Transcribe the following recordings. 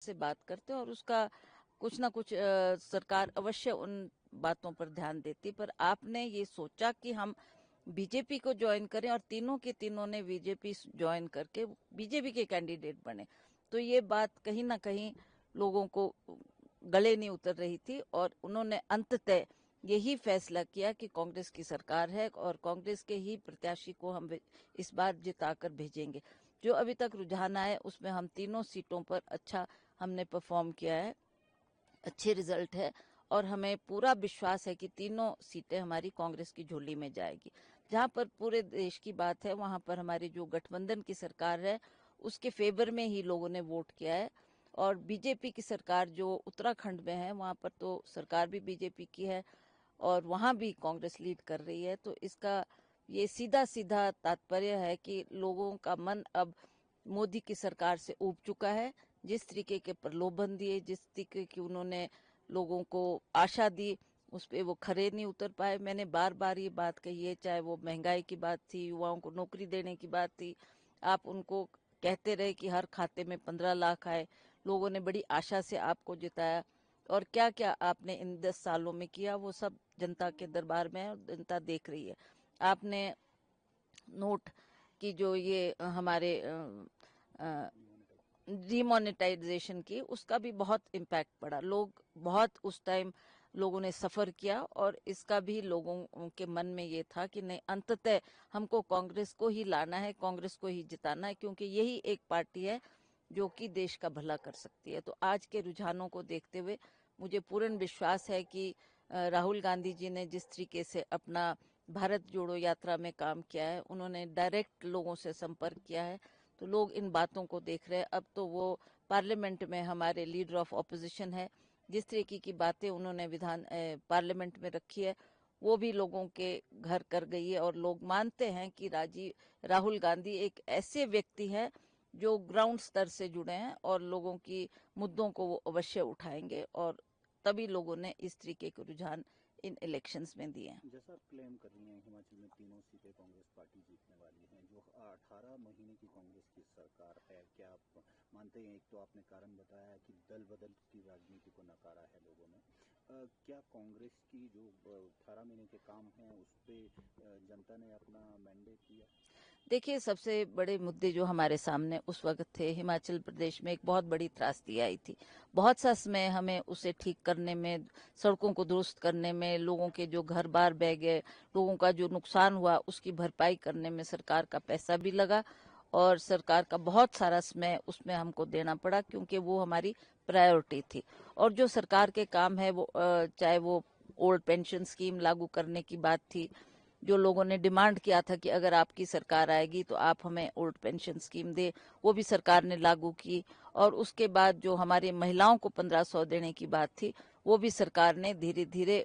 से बात करते और उसका कुछ ना कुछ सरकार अवश्य उन बातों पर ध्यान देती। पर आपने ये सोचा कि हम बीजेपी को ज्वाइन करें और तीनों के तीनों ने बीजेपी ज्वाइन करके बीजेपी के कैंडिडेट बने, तो ये बात कहीं ना कहीं लोगों को गले नहीं उतर रही थी और उन्होंने अंततः यही फैसला किया कि कांग्रेस की सरकार है और कांग्रेस के ही प्रत्याशी को हम इस बार जिताकर भेजेंगे। जो अभी तक रुझान आया उसमें हम तीनों सीटों पर अच्छा हमने परफॉर्म किया है, अच्छे रिजल्ट है और हमें पूरा विश्वास है कि तीनों सीटें हमारी कांग्रेस की झोली में जाएगी। जहां पर पूरे देश की बात है वहां पर हमारी जो गठबंधन की सरकार है उसके फेवर में ही लोगों ने वोट किया है। और बीजेपी की सरकार जो उत्तराखंड में है वहां पर तो सरकार भी बीजेपी की है और वहां भी कांग्रेस लीड कर रही है। तो इसका ये सीधा सीधा तात्पर्य है कि लोगों का मन अब मोदी की सरकार से ऊब चुका है। जिस तरीके के प्रलोभन दिए, जिस तरीके की उन्होंने लोगों को आशा दी, उस पे वो खरे नहीं उतर पाए। मैंने बार बार ये बात कही है, चाहे वो महंगाई की बात थी, युवाओं को नौकरी देने की बात थी। आप उनको कहते रहे कि हर खाते में 15 लाख आए, लोगों ने बड़ी आशा से आपको जिताया और क्या क्या आपने इन 10 सालों में किया वो सब जनता के दरबार में है और जनता देख रही है। आपने नोट की जो ये हमारे डिमोनेटाइजेशन की, उसका भी बहुत इम्पैक्ट पड़ा। लोग बहुत उस टाइम लोगों ने सफर किया और इसका भी लोगों के मन में ये था कि नहीं, अंततः हमको कांग्रेस को ही लाना है, कांग्रेस को ही जिताना है, क्योंकि यही एक पार्टी है जो कि देश का भला कर सकती है। तो आज के रुझानों को देखते हुए मुझे पूर्ण विश्वास है कि राहुल गांधी जी ने जिस तरीके से अपना भारत जोड़ो यात्रा में काम किया है, उन्होंने डायरेक्ट लोगों से संपर्क किया है, तो लोग इन बातों को देख रहे हैं। अब तो वो पार्लियामेंट में हमारे लीडर ऑफ ऑपोजिशन है, जिस तरीके की बातें उन्होंने पार्लियामेंट में रखी है वो भी लोगों के घर कर गई है और लोग मानते हैं कि राहुल गांधी एक ऐसे व्यक्ति है जो ग्राउंड स्तर से जुड़े हैं और लोगों की मुद्दों को वो अवश्य उठाएंगे और तभी लोगों ने इस तरीके के रुझान इन इलेक्शंस में दिए हैं। जैसा आप क्लेम कर रही हैं हिमाचल में तीनों सीटें कांग्रेस पार्टी जीतने वाली हैं, जो 18 महीने की कांग्रेस की सरकार है, क्या आप मानते हैं? एक तो आपने कारण बताया कि दल बदल की राजनीति को नकारा है लोगों ने, क्या कांग्रेस की जो 18 महीने के काम हैं उस पर जनता ने अपना मैंडेट दिया? देखिए, सबसे बड़े मुद्दे जो हमारे सामने उस वक्त थे, हिमाचल प्रदेश में एक बहुत बड़ी त्रासदी आई थी। बहुत सा समय हमें उसे ठीक करने में, सड़कों को दुरुस्त करने में, लोगों के जो घर बार बह गए, लोगों का जो नुकसान हुआ उसकी भरपाई करने में सरकार का पैसा भी लगा और सरकार का बहुत सारा समय उसमें हमको देना पड़ा, क्योंकि वो हमारी प्रायोरिटी थी। और जो सरकार के काम है वो चाहे वो ओल्ड पेंशन स्कीम लागू करने की बात थी, जो लोगों ने डिमांड किया था कि अगर आपकी सरकार आएगी तो आप हमें ओल्ड पेंशन स्कीम दे, वो भी सरकार ने लागू की। और उसके बाद जो हमारी महिलाओं को 1500 देने की बात थी, वो भी सरकार ने धीरे धीरे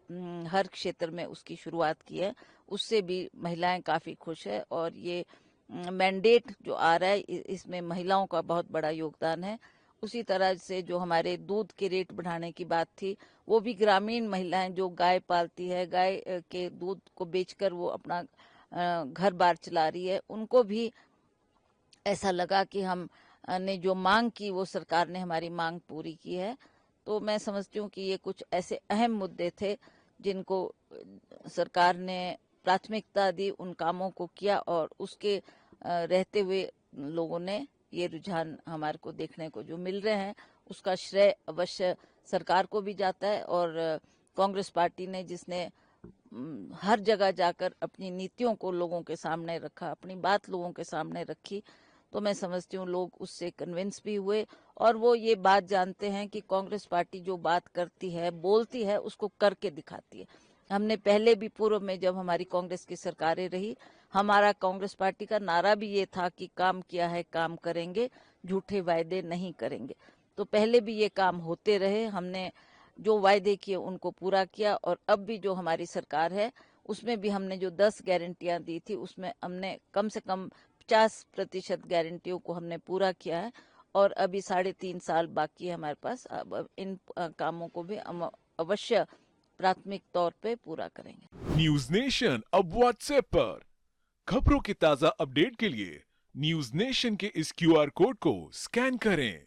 हर क्षेत्र में उसकी शुरुआत की है। उससे भी महिलाएं काफी खुश है और ये मैंडेट जो आ रहा है इसमें महिलाओं का बहुत बड़ा योगदान है। उसी तरह से जो हमारे दूध के रेट बढ़ाने की बात थी, वो भी ग्रामीण महिलाएं जो गाय पालती है, गाय के दूध को बेचकर वो अपना घर बार चला रही है, उनको भी ऐसा लगा कि हम ने जो मांग की वो सरकार ने हमारी मांग पूरी की है। तो मैं समझती हूँ कि ये कुछ ऐसे अहम मुद्दे थे जिनको सरकार ने प्राथमिकता दी, उन कामों को किया और उसके रहते हुए लोगों ने ये रुझान हमारे को देखने को जो मिल रहे हैं उसका श्रेय अवश्य सरकार को भी जाता है। और कांग्रेस पार्टी ने जिसने हर जगह जाकर अपनी नीतियों को लोगों के सामने रखा, अपनी बात लोगों के सामने रखी, तो मैं समझती हूँ लोग उससे कन्विंस भी हुए और वो ये बात जानते हैं कि कांग्रेस पार्टी जो बात करती है, बोलती है, उसको करके दिखाती है। हमने पहले भी पूर्व में जब हमारी कांग्रेस की सरकारें रही, हमारा कांग्रेस पार्टी का नारा भी ये था कि काम किया है काम करेंगे, झूठे वायदे नहीं करेंगे। तो पहले भी ये काम होते रहे, हमने जो वायदे किए उनको पूरा किया और अब भी जो हमारी सरकार है उसमें भी हमने जो 10 गारंटियां दी थी उसमें हमने कम से कम 50% गारंटियों को हमने पूरा किया है और अभी 3.5 साल बाकी है हमारे पास। अब इन कामों को भी हम अवश्य प्राथमिक तौर पे पूरा करेंगे। न्यूज नेशन अब व्हाट्सएप पर खबरों के ताजा अपडेट के लिए न्यूज नेशन के इस क्यूआर कोड को स्कैन करें।